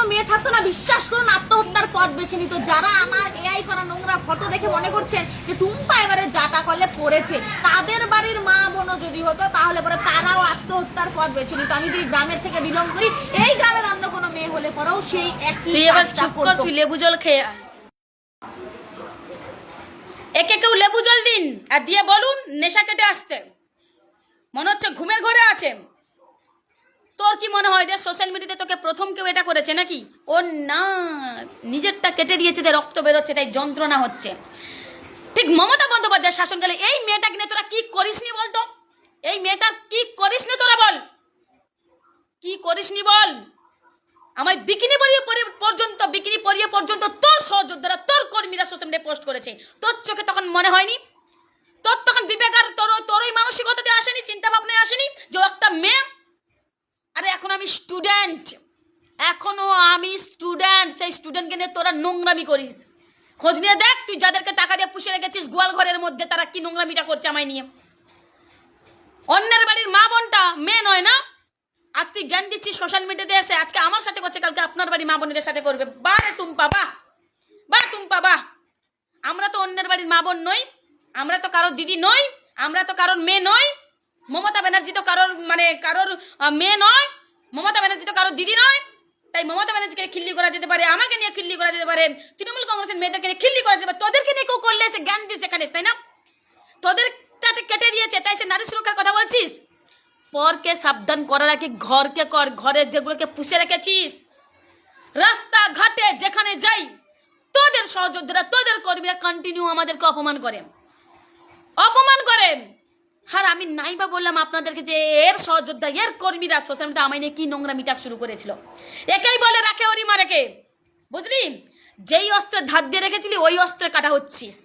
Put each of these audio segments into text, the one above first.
কোনো মেয়ে থাকতো না, বিশ্বাস করুন আত্মহত্যার পথ বেছে নিত। যারা আমার এআই করা নোংরা ফটো দেখে মনে করছে যে টুম্পা এবারে যাতা করলে পড়েছে, তাদের বাড়ির মা বোনও যদি হতো তাহলে পরে তারাও আত্মহত্যার পথ বেছে নিত। আমি যে গ্রামের থেকে বিলং করি, এই গ্রামের অন্য কোনো মেয়ে হলে পরেও সেই একই কাজটা করতো। তুই লেবু জল খেয়ে আয়, একে কেউ লেবু জল দিন আর দিয়ে বলুন নেশা কেটে আসতে। মনে হচ্ছে ঘুমের ঘরে আছে। তোর কি মনে হয় রে সোশ্যাল মিডিয়াতে তোকে প্রথম কেউ এটা করেছে নাকি? ও না, নিজেরটা কেটে দিয়েছে, তাই রক্ত বেরোচ্ছে, তাই যন্ত্রণা হচ্ছে। ঠিক মমতা বন্দ্যোপাধ্যায়ের শাসনকালে এই মেয়েটাকে নিয়ে তোরা কি করিসনি বলতো? এই মেয়েটার কি করিসনি তোরা বল, কি করিসনি বল? আমায় বিকিনি পরিয়ে পর্যন্ত তোর সহযোদ্ধারা, তোর কর্মীরা সোশ্যাল মিডিয়ায় পোস্ট করেছে। তোর চোখে তখন মনে হয়নি? তোর তখন বিবেক আর তোর ওই মানসিকতাতে আসেনি, চিন্তা ভাবনায় আসেনি যে একটা মেয়ে? আরে এখন আমি স্টুডেন্ট, সেই স্টুডেন্টকে নিয়ে তোরা নোংরামি করিস। খোঁজ নিয়ে দেখ, তুই যাদেরকে টাকা দিয়ে পুষে রেখেছিস গোয়াল ঘরের মধ্যে, তারা কি নোংরামিটা করছে আমায় নিয়ে। অন্যের বাড়ির মা বোনটা মেয়ে নয় না? আজ তুই জ্ঞান দিচ্ছিস সোশ্যাল মিডিয়াতে এসে, আজকে আমার সাথে করছে, কালকে আপনার বাড়ির মা বোনদের সাথে করবে। বাহ টুম্পা, বাহ। আমরা তো অন্যের বাড়ির মা বোন নই, আমরা তো কারোর দিদি নই, আমরা তো কারোর মেয়ে নই। মমতা ব্যানার্জি তো কারোর মেয়ে নয়, মমতা ব্যানার্জি তো কারোর দিদি নয়। তাই মমতা ব্যানার্জিকে খিল্লি করা যেতে পারে, আমাকে নিয়ে খিল্লি করা যেতে পারে, তৃণমূল কংগ্রেসের মেয়েদেরকে নিয়ে খিল্লি করা যেতে পারে। তোদেরকে নিয়ে কেউ করলে এসে জ্ঞান দিস এখানে, তাই না? তোদেরটা কেটে দিয়েছে, তাই সে নারী সুরক্ষার কথা বলছিস। পরকে সাবধান করার আগে ঘরকে কর। ঘরের যেগুলোকে পুষে রেখেছিস, রাস্তাঘাটে যেখানে যাই তোদের সহযোদ্ধারা, তোদের কর্মীরা কন্টিনিউ আমাদেরকে অপমান করে। আর আমি নাইবা বললাম আপনাদেরকে যে এর সহযোদ্ধা, এর কর্মীরা সোশ্যাল মিডিয়া আমায় নিয়ে কি নোংরা মিটাপ শুরু করেছিল। একেই বলে রাখে ওরি মারেকে, বুঝলি? যেই অস্ত্রের ধার দিয়ে রেখেছিলি ওই অস্ত্রে কাটা হচ্ছিস।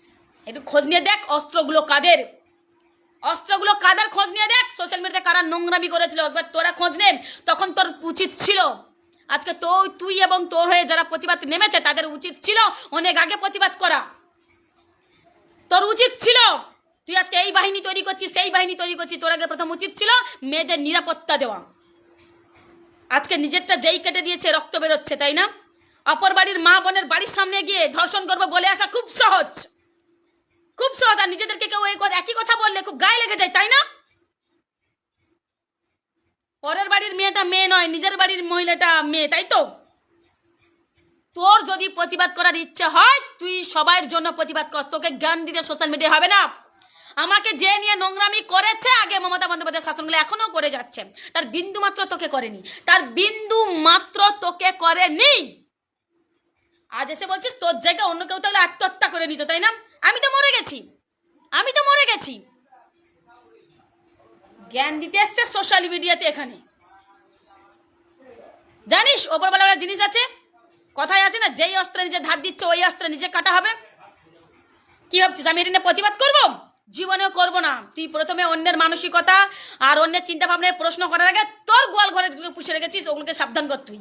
একটু খোঁজ নিয়ে দেখ অস্ত্রগুলো কাদের খোঁজ নিয়ে দেখ। সোশ্যাল মিডিয়াতে কারা নোংরামি করেছিল একবার তোরা খোঁজ নে। তখন তোর উচিত ছিল, আজকে তুই এবং তোর হয়ে যারা প্রতিবাদ নেমেছে তাদের উচিত ছিল অনেক আগে প্রতিবাদ করা। তোর উচিত ছিল, তুই আজকে এই বাহিনী তৈরি করছিস, সেই বাহিনী তৈরি করছিস, তোর আগে প্রথম উচিত ছিল মেয়েদের নিরাপত্তা দেওয়া। আজকে নিজেরটা যেই কেটে দিয়েছে রক্ত বেরোচ্ছে, তাই না? অপর বাড়ির মা বোনের বাড়ির সামনে গিয়ে ধর্ষণ করবো বলে আসা খুব সহজ। আর নিজেদেরকে কেউ একই কথা বললে খুব গায়ে লেগে যায়, তাই না? পরের বাড়ির মেয়েটা মেয়ে নয়, নিজের বাড়ির মহিলাটা মেয়ে, তাই তো? তোর যদি প্রতিবাদ করার ইচ্ছে হয় তুই সবার জন্য প্রতিবাদ কর, তোকে জ্ঞান দিতে সোশ্যাল মিডিয়া হবে না। আমাকে যে নিয়ে নোংরামি করেছে আগে মমতা বন্দ্যোপাধ্যায় শাসনগুলো এখনো করে যাচ্ছে, তার বিন্দু মাত্র তোকে করেনি। আজ এসে বলছিস তোর জায়গায় অন্য কেউ তাহলে আত্মহত্যা করে নিত, তাই না? আমি তো মরে গেছি। জ্ঞান দিতে এসছে সোশ্যাল মিডিয়াতে। এখানে জানিস ওপরবেলা জিনিস আছে, কথায় আছে না, যেই অস্ত্রে নিজে ধার দিচ্ছে ওই অস্ত্রে নিজে কাটা হবে। কি ভাবছিস আমি এটা নিয়ে প্রতিবাদ করবো? জীবনেও করবো না। তুই প্রথমে অন্যের মানসিকতা আর অন্যের চিন্তা ভাবনার প্রশ্ন করার আগে তোর গোয়াল ঘরে পুষে রেখেছিস, ওগুলোকে সাবধান কর তুই।